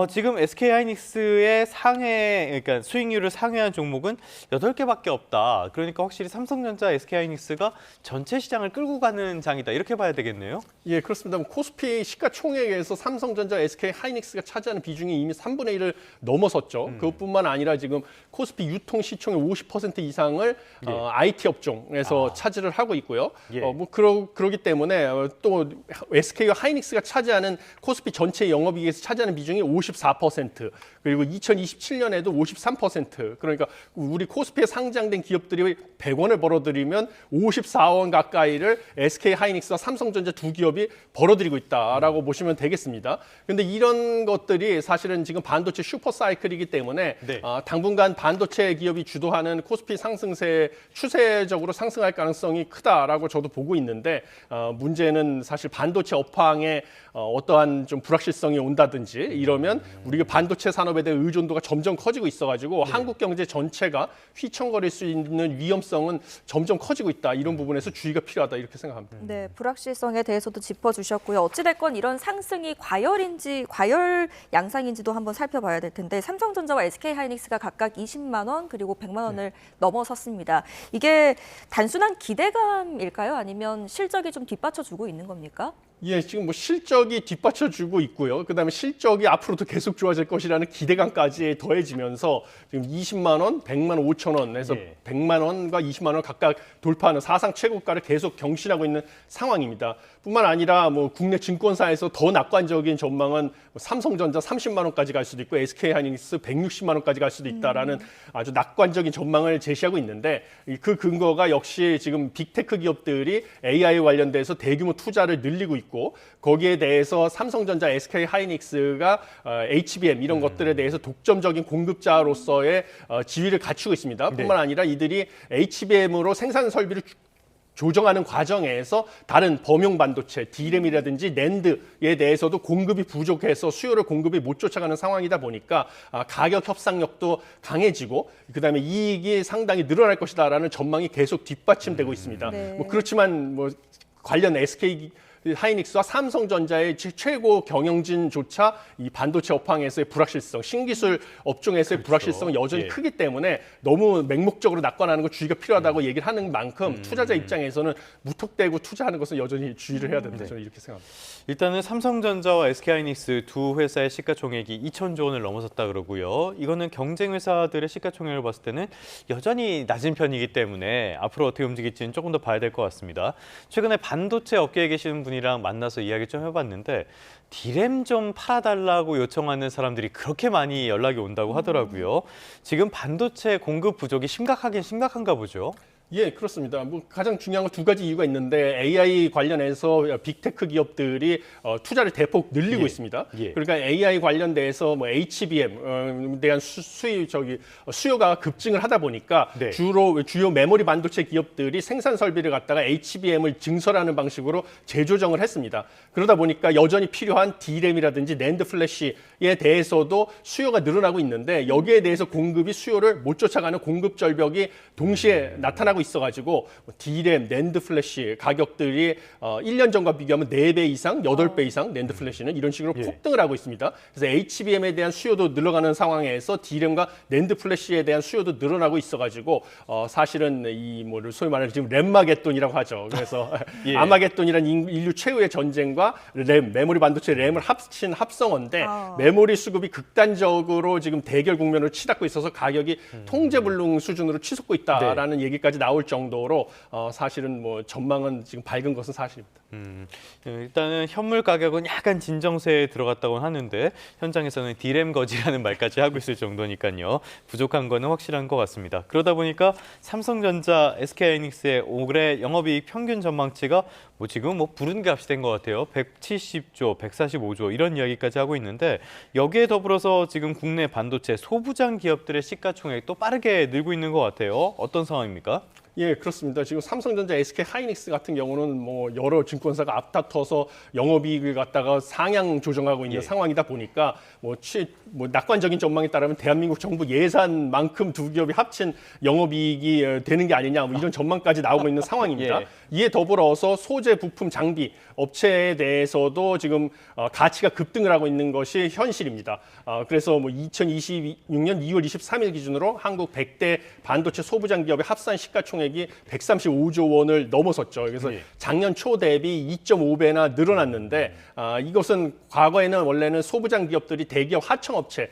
지금 SK 하이닉스의 그러니까 수익률을 상회한 종목은 8개밖에 없다. 그러니까 확실히 삼성전자, SK 하이닉스가 전체 시장을 끌고 가는 장이다. 이렇게 봐야 되겠네요. 예, 그렇습니다. 코스피 시가총액에서 삼성전자, SK 하이닉스가 차지하는 비중이 이미 3분의 1을 넘어섰죠. 그것뿐만 아니라 지금 코스피 유통 시총의 50% 이상을 IT 업종에서 차지를 하고 있고요. 뭐 그러기 때문에 또 SK와 하이닉스가 차지하는 코스피 전체 영업이익에서 차지하는 비중이 54%, 그리고 2027년에도 53%. 그러니까 우리 코스피에 상장된 기업들이 100원을 벌어들이면 54원 가까이를 SK 하이닉스와 삼성전자 두 기업이 벌어들이고 있다라고 보시면 되겠습니다. 그런데 이런 것들이 사실은 지금 반도체 슈퍼 사이클이기 때문에 당분간 반도체 기업이 주도하는 코스피 상승세 추세적으로 상승할 가능성이 크다라고 저도 보고 있는데, 문제는 사실 반도체 업황에 어떠한 좀 불확실성이 온다든지 이러면 우리가 반도체 산업에 대한 의존도가 점점 커지고 있어가지고 한국 경제 전체가 휘청거릴 수 있는 위험성은 점점 커지고 있다. 이런 부분에서 주의가 필요하다 이렇게 생각합니다. 네, 불확실성에 대해서도 짚어주셨고요. 어찌됐건 이런 상승이 과열 양상인지도 한번 살펴봐야 될 텐데, 삼성전자와 SK 하이닉스가 각각 20만 원 그리고 100만 원을 넘어섰습니다. 이게 단순한 기대감일까요? 아니면 실적이 좀 뒷받쳐주고 있는 겁니까? 예, 지금 뭐 실적이 뒷받쳐주고 있고요. 그다음에 실적이 앞으로도 계속 좋아질 것이라는 기대감까지 더해지면서 지금 20만 원, 100만 5천 원에서 100만 원과 20만 원 각각 돌파하는 사상 최고가를 계속 경신하고 있는 상황입니다. 뿐만 아니라 뭐 국내 증권사에서 더 낙관적인 전망은 삼성전자 30만 원까지 갈 수도 있고 SK 하이닉스 160만 원까지 갈 수도 있다라는 아주 낙관적인 전망을 제시하고 있는데, 그 근거가 역시 지금 빅테크 기업들이 AI 관련돼서 대규모 투자를 늘리고 있고, 거기에 대해서 삼성전자, SK 하이닉스가 HBM 이런 것들에 대해서 독점적인 공급자로서의 지위를 갖추고 있습니다. 뿐만 아니라 이들이 HBM으로 생산 설비를 조정하는 과정에서 다른 범용 반도체, D램이라든지 낸드에 대해서도 공급이 부족해서 수요를 공급이 못 쫓아가는 상황이다 보니까 가격 협상력도 강해지고, 그다음에 이익이 상당히 늘어날 것이다라는 전망이 계속 뒷받침되고 있습니다. 뭐 그렇지만 뭐 관련 SK 하이닉스와 삼성전자의 최고 경영진조차 이 반도체 업황에서의 불확실성, 신기술 업종에서의 불확실성은 여전히 크기 때문에 너무 맹목적으로 낙관하는 거 주의가 필요하다고 얘기를 하는 만큼 투자자 입장에서는 무턱대고 투자하는 것은 여전히 주의를 해야 됩니다. 저는 이렇게 생각합니다. 일단은 삼성전자와 SK하이닉스 두 회사의 시가총액이 2천조 원을 넘어섰다 그러고요. 이거는 경쟁 회사들의 시가총액을 봤을 때는 여전히 낮은 편이기 때문에 앞으로 어떻게 움직일지는 조금 더 봐야 될 것 같습니다. 최근에 반도체 업계에 계시는 분이 분이랑 만나서 이야기 좀 해봤는데 디램 좀 팔아달라고 요청하는 사람들이 그렇게 많이 연락이 온다고 하더라고요. 지금 반도체 공급 부족이 심각하긴 심각한가 보죠. 예, 그렇습니다. 뭐 가장 중요한 건 두 가지 이유가 있는데 AI 관련해서 빅테크 기업들이 투자를 대폭 늘리고 예. 있습니다. 예. 그러니까 AI 관련돼서 뭐 HBM 대한 수요가 급증을 하다 보니까 네. 주요 메모리 반도체 기업들이 생산 설비를 갖다가 HBM을 증설하는 방식으로 재조정을 했습니다. 그러다 보니까 여전히 필요한 D램이라든지 낸드 플래시에 대해서도 수요가 늘어나고 있는데 여기에 대해서 공급이 수요를 못 쫓아가는 공급 절벽이 동시에 나타나고 있어가지고 D램, 낸드 플래시 가격들이 1년 전과 비교하면 4배 이상, 8배 이상 낸드 플래시는 이런 식으로 예. 폭등을 하고 있습니다. 그래서 HBM에 대한 수요도 늘어가는 상황에서 D램과 낸드 플래시에 대한 수요도 늘어나고 있어가지고 사실은 이 뭐를 소위 말하는 지금 램마게돈이라고 하죠. 그래서 예. 아마게돈이란 인류 최후의 전쟁과 메모리 반도체 램을 합친 합성어인데 메모리 수급이 극단적으로 지금 대결 국면을 치닫고 있어서 가격이 통제불능 수준으로 치솟고 있다라는 얘기까지 나올 정도로 사실은 뭐 전망은 지금 밝은 것은 사실입니다. 일단은 현물 가격은 약간 진정세에 들어갔다고 하는데 현장에서는 디램 거지라는 말까지 하고 있을 정도니까요. 부족한 거는 확실한 것 같습니다. 그러다 보니까 삼성전자, SK하이닉스의 올해 영업이익 평균 전망치가 지금 부른 값이 된 것 같아요. 170조, 145조 이런 이야기까지 하고 있는데 여기에 더불어서 지금 국내 반도체 소부장 기업들의 시가총액도 빠르게 늘고 있는 것 같아요. 어떤 상황입니까? 예, 그렇습니다. 지금 삼성전자, SK하이닉스 같은 경우는 뭐 여러 증권사가 앞다퉈서 영업이익을 갖다가 상향 조정하고 있는 상황이다 보니까 낙관적인 전망에 따르면 대한민국 정부 예산만큼 두 기업이 합친 영업이익이 되는 게 아니냐 이런 전망까지 나오고 있는 상황입니다. 예. 이에 더불어서 소재, 부품, 장비 업체에 대해서도 지금 가치가 급등을 하고 있는 것이 현실입니다. 그래서 2026년 2월 23일 기준으로 한국 100대 반도체 소부장 기업의 합산 시가총액이 135조 원을 넘어섰죠. 그래서 작년 초 대비 2.5배나 늘어났는데 이것은 과거에는 원래는 소부장 기업들이 대기업 하청업체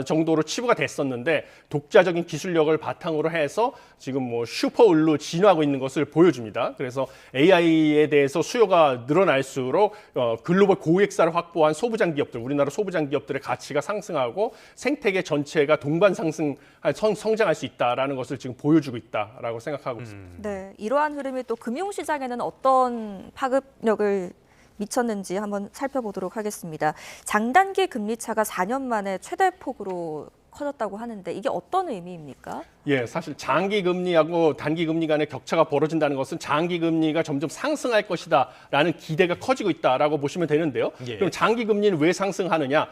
정도로 치부가 됐었는데 독자적인 기술력을 바탕으로 해서 지금 슈퍼울로 진화하고 있는 것을 보여줍니다. 그래서 AI에 대해서 수요가 늘어날수록 글로벌 고객사를 확보한 소부장 기업들, 우리나라 소부장 기업들의 가치가 상승하고 생태계 전체가 동반 성장할 수 있다라는 것을 지금 보여주고 있다라고 생각하고 있습니다. 네, 이러한 흐름이 또 금융시장에는 어떤 파급력을 미쳤는지 한번 살펴보도록 하겠습니다. 장단기 금리 차가 4년 만에 최대폭으로 커졌다고 하는데 이게 어떤 의미입니까? 예, 사실 장기 금리하고 단기 금리 간의 격차가 벌어진다는 것은 장기 금리가 점점 상승할 것이다라는 기대가 커지고 있다라고 보시면 되는데요. 예. 그럼 장기 금리는 왜 상승하느냐?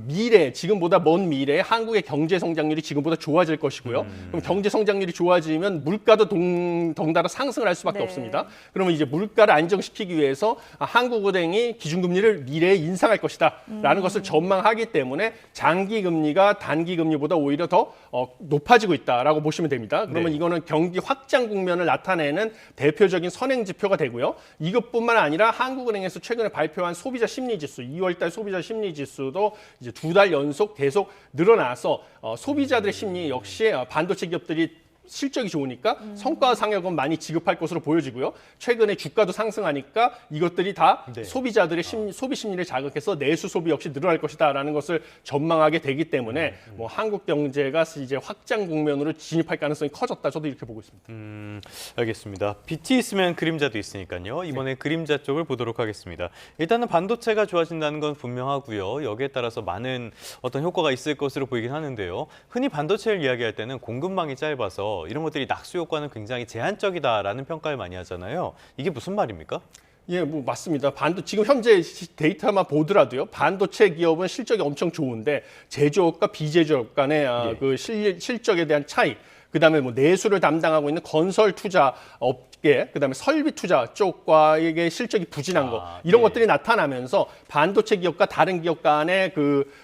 미래, 지금보다 먼 미래에 한국의 경제 성장률이 지금보다 좋아질 것이고요. 그럼 경제 성장률이 좋아지면 물가도 덩달아 상승을 할 수밖에 없습니다. 그러면 이제 물가를 안정시키기 위해서 한국은행이 기준금리를 미래에 인상할 것이다라는 것을 전망하기 때문에 장기 금리가 단기 금리보다 오히려 더 높아지고 있다라고 보시면 됩니다. 그러면 이거는 경기 확장 국면을 나타내는 대표적인 선행 지표가 되고요. 이것뿐만 아니라 한국은행에서 최근에 발표한 소비자 심리지수, 2월달 소비자 심리지수도 이제 2달 연속 계속 늘어나서 소비자들의 심리 역시 반도체 기업들이 실적이 좋으니까 성과 상여금 많이 지급할 것으로 보여지고요. 최근에 주가도 상승하니까 이것들이 다 소비자들의 소비 심리를 자극해서 내수 소비 역시 늘어날 것이다라는 것을 전망하게 되기 때문에 한국 경제가 이제 확장 국면으로 진입할 가능성이 커졌다. 저도 이렇게 보고 있습니다. 알겠습니다. 빛이 있으면 그림자도 있으니까요. 이번에 그림자 쪽을 보도록 하겠습니다. 일단은 반도체가 좋아진다는 건 분명하고요. 여기에 따라서 많은 어떤 효과가 있을 것으로 보이긴 하는데요. 흔히 반도체를 이야기할 때는 공급망이 짧아서 이런 것들이 낙수 효과는 굉장히 제한적이다라는 평가를 많이 하잖아요. 이게 무슨 말입니까? 예, 맞습니다. 지금 현재 데이터만 보더라도요. 반도체 기업은 실적이 엄청 좋은데 제조업과 비제조업 간의 그 실적에 대한 차이, 그다음에 내수를 담당하고 있는 건설 투자 업계, 그다음에 설비 투자 쪽과의 실적이 부진한 거 이런 것들이 나타나면서 반도체 기업과 다른 기업 간의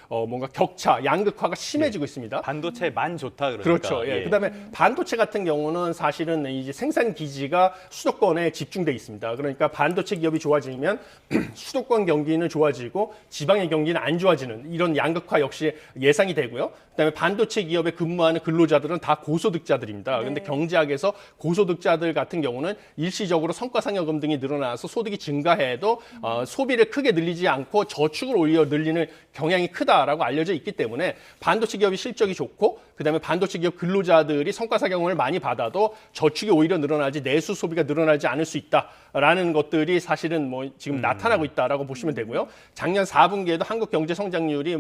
뭔가 격차, 양극화가 심해지고 있습니다. 반도체만 좋다 그러니까. 그렇죠. 예. 그다음에 반도체 같은 경우는 사실은 이제 생산 기지가 수도권에 집중돼 있습니다. 그러니까 반도체 기업이 좋아지면 수도권 경기는 좋아지고 지방의 경기는 안 좋아지는 이런 양극화 역시 예상이 되고요. 그다음에 반도체 기업에 근무하는 근로자들은 다 고소득 고소득자들입니다. 그런데 경제학에서 고소득자들 같은 경우는 일시적으로 성과상여금 등이 늘어나서 소득이 증가해도 소비를 크게 늘리지 않고 저축을 오히려 늘리는 경향이 크다라고 알려져 있기 때문에 반도체 기업이 실적이 좋고 그다음에 반도체 기업 근로자들이 성과상여금을 많이 받아도 저축이 오히려 늘어나지 내수 소비가 늘어나지 않을 수 있다라는 것들이 사실은 뭐 지금 나타나고 있다라고 보시면 되고요. 작년 4분기에도 한국 경제 성장률이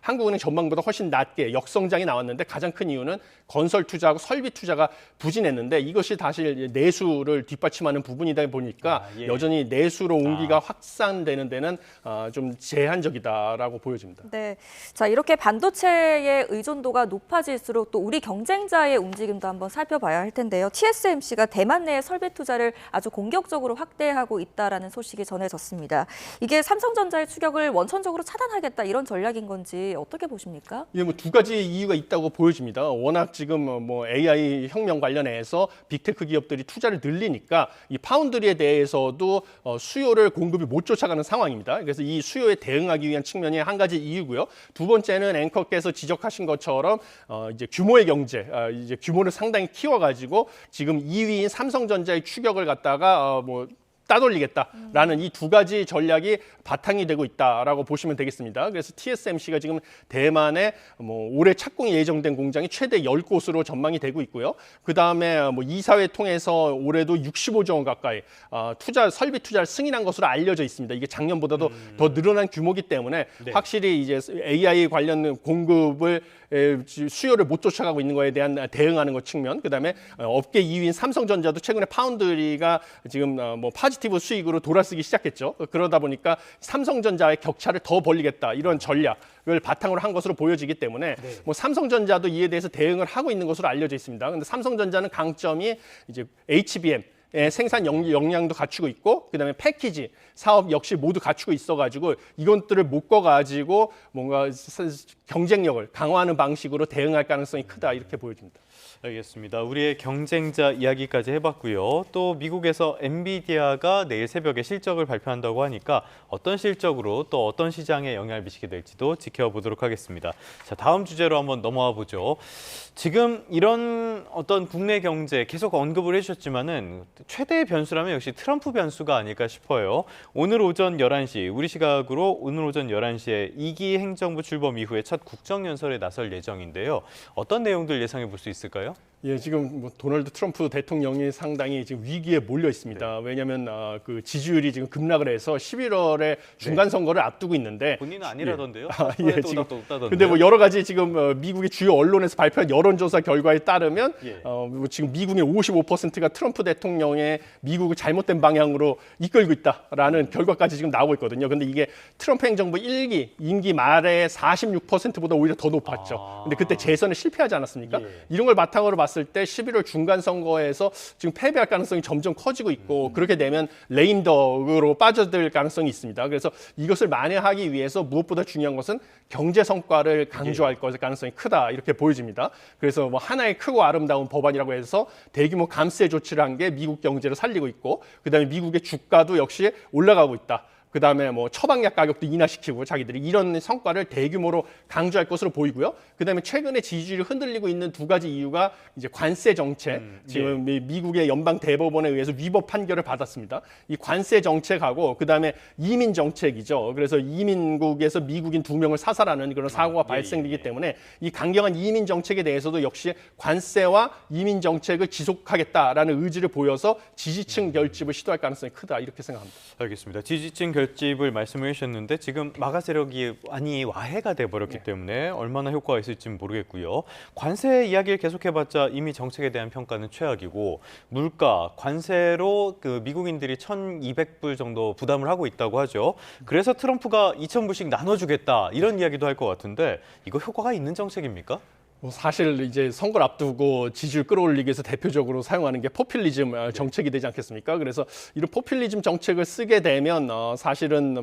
한국은행 전망보다 훨씬 낮게 역성장이 나왔는데 가장 큰 이유는 건설 투자하고 설비 투자가 부진했는데 이것이 사실 내수를 뒷받침하는 부분이다 보니까 여전히 내수로 온기가 확산되는 데는 좀 제한적이다라고 보여집니다. 네, 자 이렇게 반도체의 의존도가 높아질수록 또 우리 경쟁자의 움직임도 한번 살펴봐야 할 텐데요. TSMC가 대만 내 설비 투자를 아주 공격적으로 확대하고 있다라는 소식이 전해졌습니다. 이게 삼성전자의 추격을 원천적으로 차단하겠다 이런 전략인 건지 어떻게 보십니까? 예, 뭐 두 가지 이유가 있다고 보여집니다. 워낙 지금 뭐 AI 혁명 관련해서 빅테크 기업들이 투자를 늘리니까 이 파운드리에 대해서도 수요를 공급이 못 쫓아가는 상황입니다. 그래서 이 수요에 대응하기 위한 측면이 한 가지 이유고요. 두 번째는 앵커께서 지적하신 것처럼 이제 규모의 경제, 이제 규모를 상당히 키워가지고 지금 2위인 삼성전자의 추격을 갖다가 따돌리겠다라는 이 두 가지 전략이 바탕이 되고 있다라고 보시면 되겠습니다. 그래서 TSMC가 지금 대만에 올해 착공이 예정된 공장이 최대 10곳으로 전망이 되고 있고요. 그다음에 이사회 통해서 올해도 65조 원 가까이 설비 투자를 승인한 것으로 알려져 있습니다. 이게 작년보다도 더 늘어난 규모이기 때문에 확실히 이제 AI 관련 공급을 수요를 못 쫓아가고 있는 거에 대한 대응하는 것 측면, 그다음에 업계 2위인 삼성전자도 최근에 파운드리가 지금 포지티브 수익으로 돌아서기 시작했죠. 그러다 보니까 삼성전자의 격차를 더 벌리겠다 이런 전략을 바탕으로 한 것으로 보여지기 때문에 삼성전자도 이에 대해서 대응을 하고 있는 것으로 알려져 있습니다. 그런데 삼성전자는 강점이 이제 HBM 생산 역량도 갖추고 있고 그다음에 패키지 사업 역시 모두 갖추고 있어가지고 이것들을 묶어가지고 뭔가 경쟁력을 강화하는 방식으로 대응할 가능성이 크다 이렇게 보여집니다. 알겠습니다. 우리의 경쟁자 이야기까지 해봤고요. 또 미국에서 엔비디아가 내일 새벽에 실적을 발표한다고 하니까 어떤 실적으로 또 어떤 시장에 영향을 미치게 될지도 지켜보도록 하겠습니다. 자, 다음 주제로 한번 넘어와 보죠. 지금 이런 어떤 국내 경제 계속 언급을 해주셨지만은 최대의 변수라면 역시 트럼프 변수가 아닐까 싶어요. 오늘 오전 11시, 우리 시각으로 오늘 오전 11시에 2기 행정부 출범 이후에 첫 국정연설에 나설 예정인데요. 어떤 내용들 예상해 볼 수 있을까요? 예, 지금 도널드 트럼프 대통령이 상당히 지금 위기에 몰려 있습니다. 왜냐하면 그 지지율이 지금 급락을 해서 11월에 중간 선거를 앞두고 있는데 본인은 아니라던데요? 예, 지금 근데 여러 가지 지금 미국의 주요 언론에서 발표한 여론조사 결과에 따르면 지금 미국의 55%가 트럼프 대통령의 미국을 잘못된 방향으로 이끌고 있다라는 결과까지 지금 나오고 있거든요. 근데 이게 트럼프 행정부 1기 임기 말에 46%보다 오히려 더 높았죠. 근데 그때 재선에 실패하지 않았습니까? 이런 걸 바탕으로 봤을 때 11월 중간 선거에서 지금 패배할 가능성이 점점 커지고 있고 그렇게 되면 레임덕으로 빠져들 가능성이 있습니다. 그래서 이것을 만회하기 위해서 무엇보다 중요한 것은 경제 성과를 강조할 가능성이 크다 이렇게 보여집니다. 그래서 하나의 크고 아름다운 법안이라고 해서 대규모 감세 조치를 한 게 미국 경제를 살리고 있고 그다음에 미국의 주가도 역시 올라가고 있다. 그다음에 처방약 가격도 인하시키고 자기들이 이런 성과를 대규모로 강조할 것으로 보이고요. 그다음에 최근에 지지율이 흔들리고 있는 두 가지 이유가 이제 관세 정책. 지금 미국의 연방 대법원에 의해서 위법 판결을 받았습니다. 이 관세 정책하고 그다음에 이민 정책이죠. 그래서 이민국에서 미국인 2명을 사살하는 그런 사고가 발생되기 때문에 이 강경한 이민 정책에 대해서도 역시 관세와 이민 정책을 지속하겠다라는 의지를 보여서 지지층 결집을 시도할 가능성이 크다 이렇게 생각합니다. 알겠습니다. 지지층 결집을 말씀해 주셨는데 지금 마가 세력이 많이 와해가 돼버렸기 때문에 얼마나 효과가 있을지는 모르겠고요. 관세 이야기를 계속해봤자 이미 정책에 대한 평가는 최악이고 물가, 관세로 그 미국인들이 1,200불 정도 부담을 하고 있다고 하죠. 그래서 트럼프가 2,000불씩 나눠주겠다 이런 이야기도 할 것 같은데 이거 효과가 있는 정책입니까? 사실 이제 선거를 앞두고 지지율 끌어올리기 위해서 대표적으로 사용하는 게 포퓰리즘 정책이 되지 않겠습니까? 그래서 이런 포퓰리즘 정책을 쓰게 되면 사실은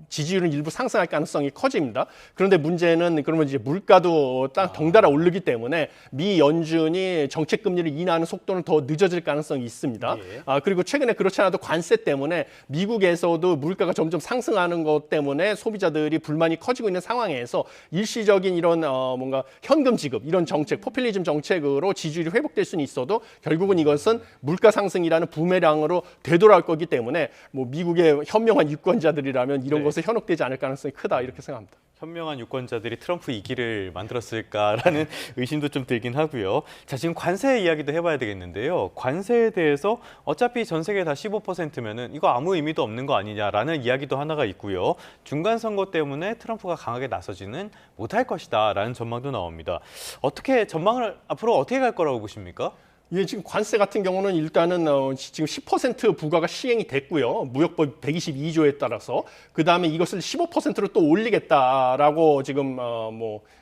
지지율은 일부 상승할 가능성이 커집니다. 그런데 문제는 그러면 이제 물가도 덩달아 오르기 때문에 미 연준이 정책 금리를 인하하는 속도는 더 늦어질 가능성이 있습니다. 그리고 최근에 그렇지 않아도 관세 때문에 미국에서도 물가가 점점 상승하는 것 때문에 소비자들이 불만이 커지고 있는 상황에서 일시적인 이런 뭔가 현금 지급 지급 이런 정책, 포퓰리즘 정책으로 지지율이 회복될 수는 있어도 결국은 이것은 물가 상승이라는 부메랑으로 되돌아올 거기 때문에 뭐 미국의 현명한 유권자들이라면 이런 것에 현혹되지 않을 가능성이 크다 이렇게 생각합니다. 현명한 유권자들이 트럼프 2기를 만들었을까라는 의심도 좀 들긴 하고요. 자, 지금 관세 이야기도 해봐야 되겠는데요. 관세에 대해서 어차피 전 세계 다 15%면은 이거 아무 의미도 없는 거 아니냐라는 이야기도 하나가 있고요. 중간 선거 때문에 트럼프가 강하게 나서지는 못할 것이다라는 전망도 나옵니다. 어떻게 전망을 앞으로 어떻게 갈 거라고 보십니까? 예, 지금 관세 같은 경우는 일단은 지금 10% 부과가 시행이 됐고요. 무역법 122조에 따라서 그다음에 이것을 15%로 또 올리겠다라고 지금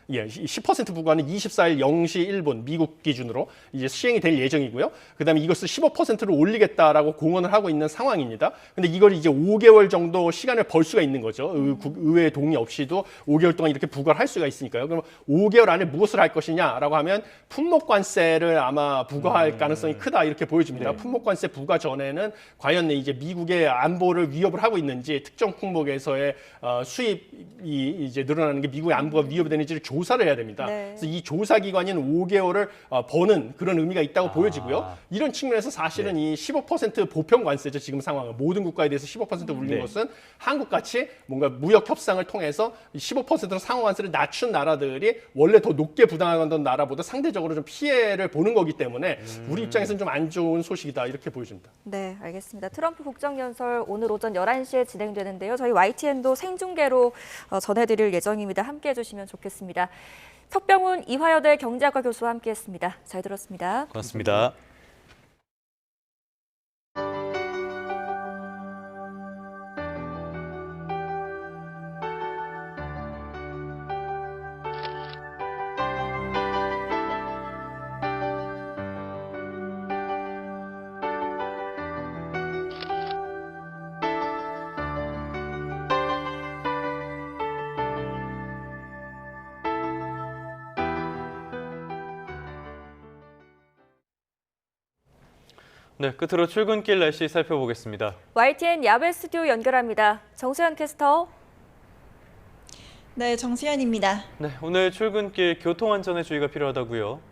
10% 부과는 24일 0시 1분 미국 기준으로 이제 시행이 될 예정이고요. 그다음에 이것을 15%로 올리겠다라고 공언을 하고 있는 상황입니다. 근데 이걸 이제 5개월 정도 시간을 벌 수가 있는 거죠. 의회 동의 없이도 5개월 동안 이렇게 부과를 할 수가 있으니까요. 그럼 5개월 안에 무엇을 할 것이냐라고 하면 품목 관세를 아마 부과할 가능성이 크다 이렇게 보여집니다. 품목 관세 부과 전에는 과연 이제 미국의 안보를 위협을 하고 있는지 특정 품목에서의 수입이 이제 늘어나는 게 미국의 안보가 위협이 되는지를 조사를 해야 됩니다. 그래서 이 조사 기관인 5개월을 버는 그런 의미가 있다고 보여지고요. 이런 측면에서 사실은 이 15% 보편 관세죠. 지금 상황은 모든 국가에 대해서 15% 올린 것은 한국같이 뭔가 무역 협상을 통해서 15%로 상호 관세를 낮춘 나라들이 원래 더 높게 부담하던 나라보다 상대적으로 좀 피해를 보는 거기 때문에 우리 입장에서는 좀 안 좋은 소식이다 이렇게 보여집니다. 네, 알겠습니다. 트럼프 국정연설 오늘 오전 11시에 진행되는데요. 저희 YTN도 생중계로 전해드릴 예정입니다. 함께해 주시면 좋겠습니다. 석병훈 이화여대 경제학과 교수와 함께했습니다. 잘 들었습니다. 고맙습니다. 네, 끝으로 출근길 날씨 살펴보겠습니다. YTN 야외 스튜디오 연결합니다. 정수현 캐스터. 네, 정수현입니다. 네, 오늘 출근길 교통안전에 주의가 필요하다고요.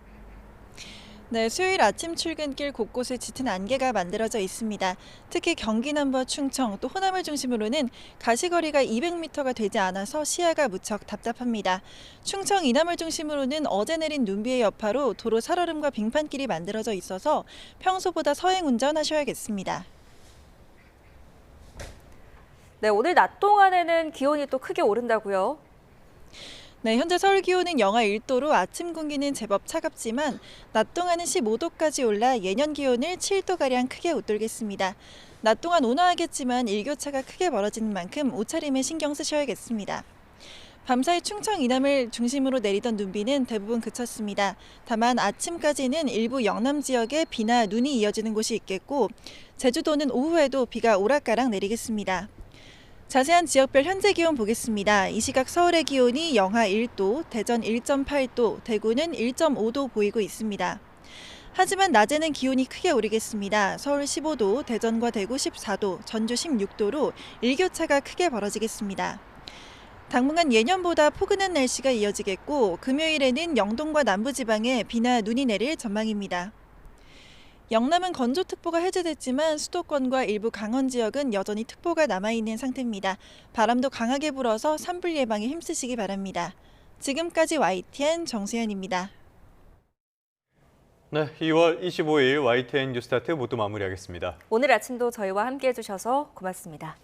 네, 수요일 아침 출근길 곳곳에 짙은 안개가 만들어져 있습니다. 특히 경기 남부와 충청 또 호남을 중심으로는 가시거리가 200m가 되지 않아서 시야가 무척 답답합니다. 충청 이남을 중심으로는 어제 내린 눈비의 여파로 도로 살얼음과 빙판길이 만들어져 있어서 평소보다 서행 운전하셔야겠습니다. 네, 오늘 낮 동안에는 기온이 또 크게 오른다고요. 네, 현재 서울 기온은 영하 1도로 아침 공기는 제법 차갑지만 낮 동안은 15도까지 올라 예년 기온을 7도가량 크게 웃돌겠습니다. 낮 동안 온화하겠지만 일교차가 크게 벌어지는 만큼 옷차림에 신경 쓰셔야겠습니다. 밤사이 충청 이남을 중심으로 내리던 눈비는 대부분 그쳤습니다. 다만 아침까지는 일부 영남 지역에 비나 눈이 이어지는 곳이 있겠고 제주도는 오후에도 비가 오락가락 내리겠습니다. 자세한 지역별 현재 기온 보겠습니다. 이 시각 서울의 기온이 영하 1도, 대전 1.8도, 대구는 1.5도 보이고 있습니다. 하지만 낮에는 기온이 크게 오르겠습니다. 서울 15도, 대전과 대구 14도, 전주 16도로 일교차가 크게 벌어지겠습니다. 당분간 예년보다 포근한 날씨가 이어지겠고 금요일에는 영동과 남부지방에 비나 눈이 내릴 전망입니다. 영남은 건조특보가 해제됐지만 수도권과 일부 강원 지역은 여전히 특보가 남아있는 상태입니다. 바람도 강하게 불어서 산불 예방에 힘쓰시기 바랍니다. 지금까지 YTN 정수현입니다. 네, 2월 25일 YTN 뉴스타트 모두 마무리하겠습니다. 오늘 아침도 저희와 함께해 주셔서 고맙습니다.